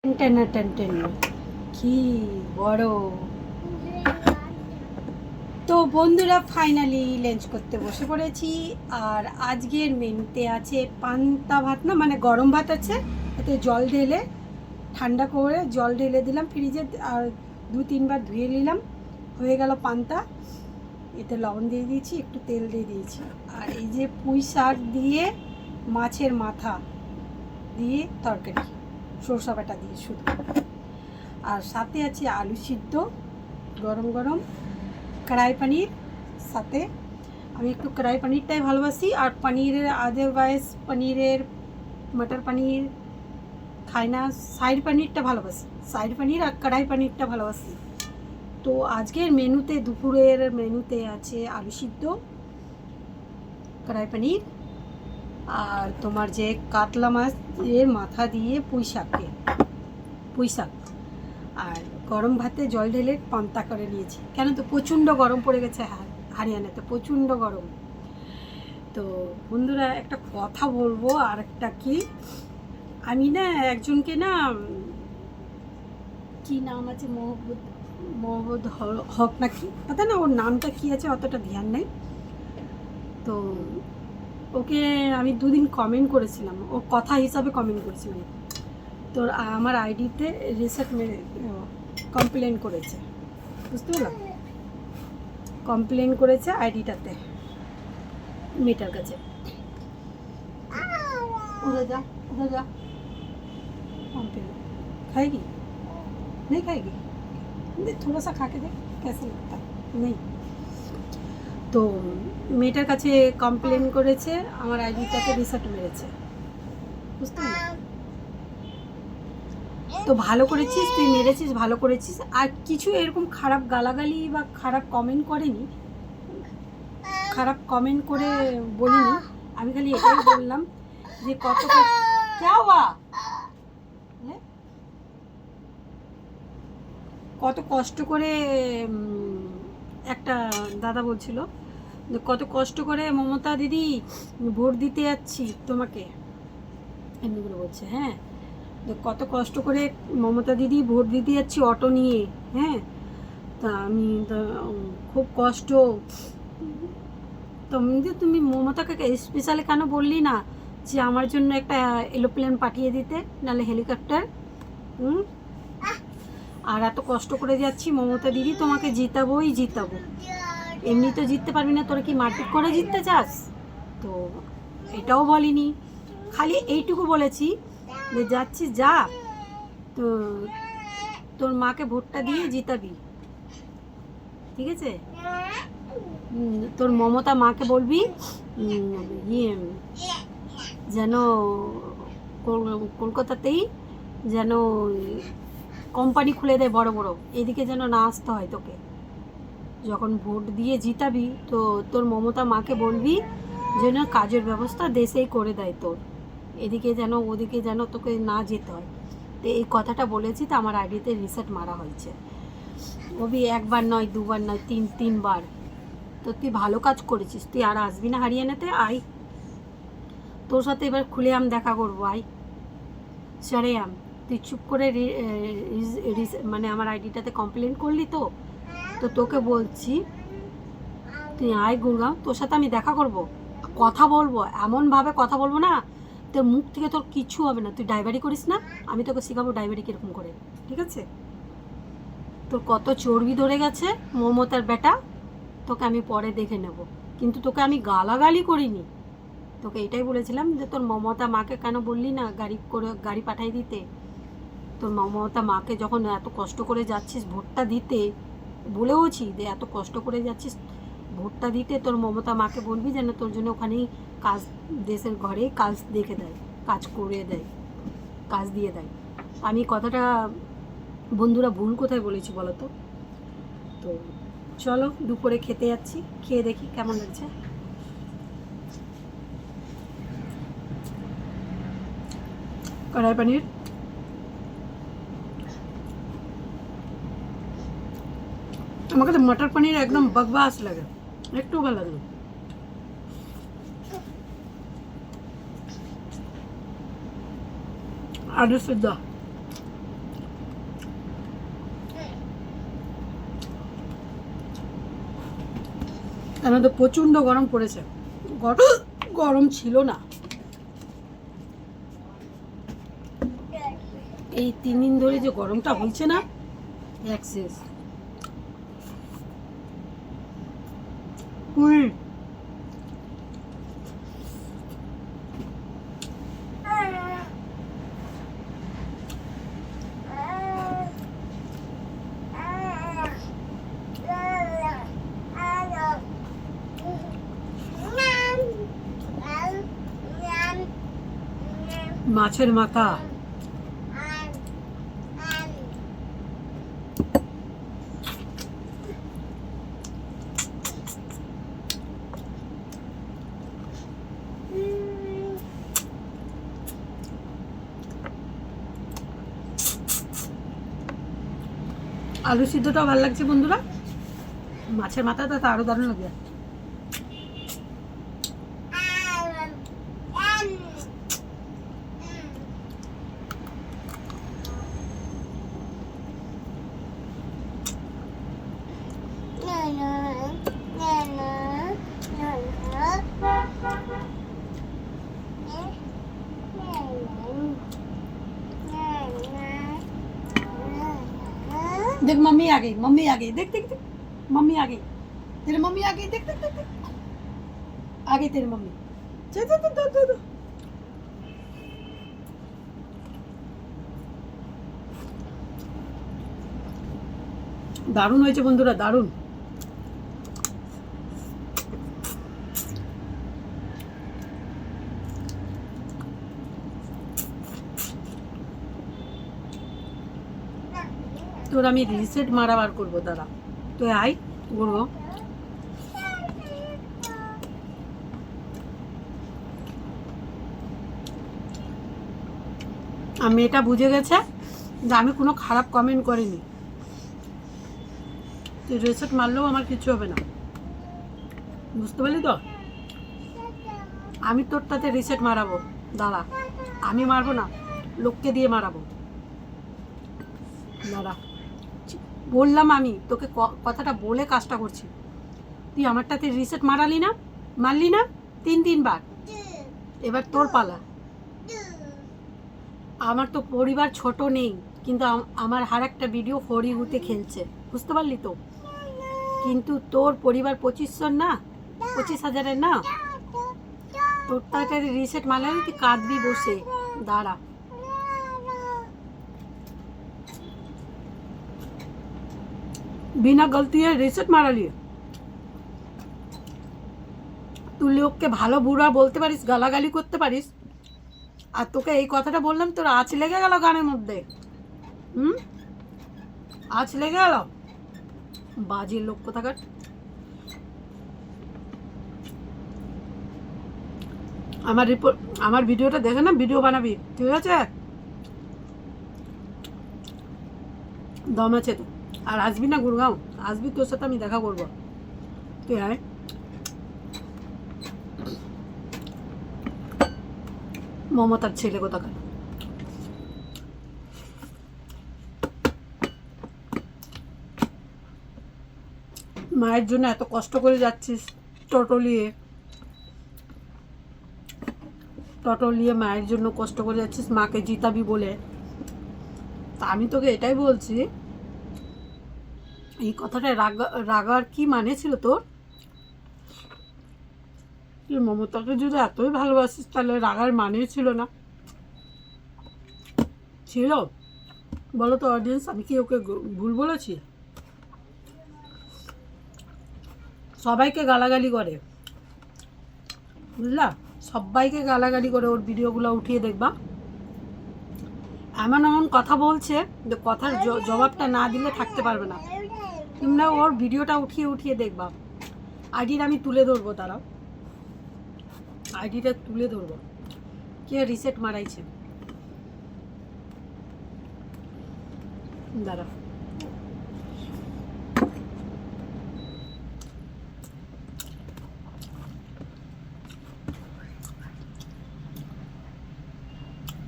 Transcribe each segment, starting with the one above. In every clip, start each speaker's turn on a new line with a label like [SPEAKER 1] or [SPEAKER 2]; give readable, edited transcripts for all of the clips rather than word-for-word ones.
[SPEAKER 1] টেনা ten ten কি বড়। তো বন্ধুরা ফাইনালি লাঞ্চ করতে বসে পড়েছি। আর আজকের মেনুতে আছে পান্তা ভাত, না মানে গরম ভাত আছে, এতে জল ঢেলে ঠান্ডা করে জল ঢেলে দিলাম ফ্রিজে, আর 2-3 বার ধুয়ে নিলাম, হয়ে গেল পান্তা। এতে লবণ দিয়ে দিয়েছি, একটু তেল দিয়ে দিয়েছি। আর এই যে পুঁই শাক দিয়ে মাছের মাথা দিয়ে তরকারি, সরষা বাটা দিয়ে শুধু। আর সাথে আছে আলু সিদ্ধ গরম গরম, কড়াই পনির সাথে। আমি একটু কড়াই পনিরটাই ভালোবাসি, আর পনিরের আদারওয়াইজ পনিরের মটর পনির খাই না, সাইড পনিরটা ভালোবাসি, সাইড পনির আর কড়াই পনিরটা ভালোবাসি। তো আজকের মেনুতে, দুপুরের মেনুতে আছে আলু সিদ্ধ, কড়াই পনির, আর তোমার যে কাতলা মাছের মাথা দিয়ে পুঁই শাক, আর গরম ভাতে জল ঢেলে পান্তা করে নিয়েছি। কেন তো প্রচণ্ড গরম পড়ে গেছে হরিয়ানাতে, প্রচণ্ড গরম। তো বন্ধুরা একটা কথা বলবো, আর একটা কি, আমি না একজনকে না, কি নাম আছে, মোহাম্মদ হক না কি কথা, না ওর নামটা কি আছে অতটা ধ্যান নেই। তো ওকে আমি 2 দিন কমেন্ট করেছিলাম, ও কথা হিসাবে কমেন্ট করেছিলাম। তো আমার আইডিতে রিসেট মেরে কমপ্লেন করেছে, বুঝতে পারলাম, কমপ্লেন করেছে আইডিটাতে মেয়েটার কাছে। उधर जा कमप्लेन खाएगी नहीं खाएगी, थोड़ा सा खा के देख कैसे लगता है नहीं। তো মেয়েটার কাছে কমপ্লেন করেছে, আমার আইডিটাতে রিসেট মেরেছে, বুঝতে পারলাম। তো ভালো করেছিস, তুই মেরেছিস, ভালো করেছিস। আর কিছু এরকম খারাপ গালাগালি বা খারাপ কমেন্ট করেনি, খারাপ কমেন্ট করে বলিনি। আমি খালি এটাই বললাম যে কত কষ্ট করে, একটা দাদা বলছিল যে কত কষ্ট করে মমতা দিদি ভোট দিতে যাচ্ছি তোমাকে, এমনি করে বলছে। হ্যাঁ, কত কষ্ট করে মমতা দিদি ভোট দিতে যাচ্ছি অটো নিয়ে, হ্যাঁ, তা আমি খুব কষ্ট। তুমি মমতাকে স্পেশালি কেন বললি না যে আমার জন্য একটা এরোপ্লেন পাঠিয়ে দিতে, নাহলে হেলিকপ্টার। আর এত কষ্ট করে যাচ্ছি মমতা দিদি, তোমাকে জিতাবো, এমনি তো জিততে পারবি না, তোরা কি মারপিট করে জিততে চাস? তো এটাও বলিনি, খালি এইটুকু বলেছি যে যাচ্ছি যা, তো তোর মাকে ভোটটা দিয়ে জিতাবি, ঠিক আছে? তোর মমতা মাকে বলবি ইয়ে যেন কলকাতাতেই যেন কোম্পানি খুলে দেয় বড় বড়, এদিকে যেন না আসতে হয় তোকে। যখন ভোট দিয়ে জিতাবি তো তোর মমতা মাকে বলবি যেন কাজের ব্যবস্থা দেশেই করে দেয় তোর, এদিকে যেন ওদিকে যেন তোকে না যেতে হয়। তো এই কথাটা বলেছি, তো আমার আইডিতে রিসেট মারা হয়েছে। ওবি একবার নয়, দুবার নয়, তিনবার। তো তুই ভালো কাজ করেছিস, তুই আর আসবি না হরিয়ানাতে, আয়, তোর সাথে এবার খুলে দেখা করবো, আয় সরে তুই চুপ করে মানে আমার আইডিটাতে কমপ্লেন করলি, তো তোকে বলছি তুই আয় গুরগাঁও, তোর সাথে আমি দেখা করব, কথা বলবো, এমনভাবে কথা বলবো না তোর মুখ থেকে তোর কিচ্ছু হবে না। তুই ড্রাইভারি করিস না, আমি তোকে শেখাবো ড্রাইভারি কীরকম করে, ঠিক আছে? তোর কত চর্বি ধরে গেছে মমতার বেটা, তোকে আমি পরে দেখে নেব। কিন্তু তোকে আমি গালাগালি করিনি, তোকে এটাই বলেছিলাম যে তোর মমতা মাকে কেন বললি না গাড়ি পাঠাই দিতে। তোর মমতা মাকে যখন এত কষ্ট করে যাচ্ছিস ভোটটা দিতে, বলেওছি যে এত কষ্ট করে যাচ্ছিস ভোটটা দিতে, তোর মমতা মাকে বলবি যেন তোর জন্য ওখানেই কাজ, দেশের ঘরে কাজ দেখে দেয়, কাজ করে দেয়, কাজ দিয়ে দেয়। আমি কথাটা বন্ধুরা ভুল কোথায় বলেছি বলো তো? তো চলো দুপুরে খেতে যাচ্ছি, খেয়ে দেখি কেমন লাগছে। কড়াই পনির, আমাকে তো মটর পনির একদম বকবাস লাগে, একটু ভালো লাগে। আলু সিদ্ধ, কেন তো প্রচণ্ড গরম পড়েছে, গরম ছিল না এই 3 দিন ধরে যে গরমটা হচ্ছে না এক্সেস। মাছের মাথা, আলু সিদ্ধটাও ভালো লাগছে বন্ধুরা, মাছের মাথাটা তো আরো দারুণ লাগে। देख मम्मी आ गई, मम्मी आ गई, देख देख देख मम्मी आ गई, तेरी मम्मी आ गई, देख देख देख, देख। आ गई तेरी मम्मी, चल चल चल चल चल। দারুণ হয়েছে বন্ধুরা, দারুণ। তোর আমি রিসেট মারা বার করবো, দাঁড়া তুই আয় করবো। আর মেয়েটা বুঝে গেছে যে আমি কোনো খারাপ কমেন্ট করিনি, তুই রিসেট মারলেও আমার কিছু হবে না, বুঝতে পারলি তো? আমি তোরটাতে রিসেট মারাবো, দাঁড়া, আমি মারবো না, লোককে দিয়ে মারাবো, দাঁড়া। বললাম আমি তোকে কথাটা বলে কাজটা করছি, তুই আমারটাতে রিসেট মারলি না 3 বার, এবার তোর পালা। আমার তো পরিবার ছোট নেই, কিন্তু আমার আর একটা ভিডিও ফরিগুতে খেলছে, বুঝতে পারলি তো? কিন্তু তোর পরিবার 2500 না, 25,000 না, তোর তাড়াতাড়ি রিসেট মারলে তুই কাঁদবি বসে, দাঁড়া। बिना गलती है रिसेट मारा लिए তুই লোককে ভালো বুড়া বলতে পারিস, গালাগালি করতে পারিস, আর তোকে এই কথাটা বললাম তোর আঁচ লেগে গেল গানের মধ্যে, আঁচ লেগে গেল, বাজে লোক কোথাকার। আমার ভিডিওটা দেখে না, ভিডিও বানাবি, ঠিক আছে? দম আছে তো, আর আসবি না গুড়গাঁও, আসবি, তোর সাথে আমি দেখা করবো, তুই আয়। মমতার ছেলে কোথাকার। মায়ের জন্য এত কষ্ট করে যাচ্ছিস টোটো নিয়ে মায়ের জন্য কষ্ট করে যাচ্ছিস, মাকে জিতাবি বলে। তা আমি তোকে এটাই বলছি, এই কথাটা রাগার কি মানে ছিল তোর? তুই মমতাকে যদি এতই ভালোবাসিস তাহলে রাগার মানে ছিল না, ছিল? বলো তো অডিয়েন্স, আমি কি ওকে ভুল বলেছি? সবাইকে গালাগালি করে, বুঝলা, সবাইকে গালাগালি করে, ওর ভিডিওগুলো উঠিয়ে দেখবা, এমন এমন কথা বলছে যে কথার জবাবটা না দিলে থাকতে পারবে না। তোমরা ওর ভিডিওটা উঠিয়ে দেখবা, আইডিটা আমি তুলে ধরবো, দাঁড়াও, আইডিটা তুলে ধরবো, কে রিসেট মারাইছে, দাঁড়া।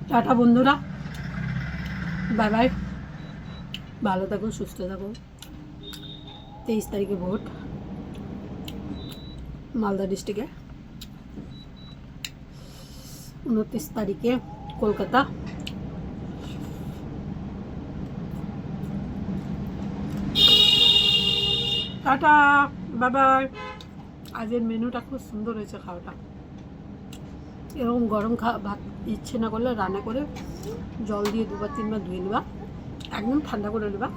[SPEAKER 1] টাটা বন্ধুরা, বাই বাই, ভালো থাকো, সুস্থ থাকো। 23 তারিখে ভোট। মালদা ডিস্ট্রিক্টে 29 তারিখে কলকাতা। Tata, bye bye. আজকের মেনুটা খুব সুন্দর হয়েছে খাওয়াটা। এরকম গরম ভাত ইচ্ছে না করলে রান্না করে জল দিয়ে 2-3 বার ধুয়ে নেবা, একদম ঠান্ডা করে নেবা।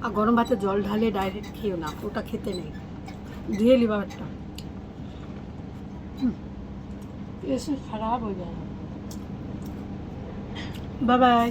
[SPEAKER 1] আর গরম ভাতে জল ঢালে ডাইরেক্ট খেয়েও না, ওটা খেতে নেই, ধুয়ে নেবা ভাতটা, এসে খারাপ হয়ে যায়। Bye bye.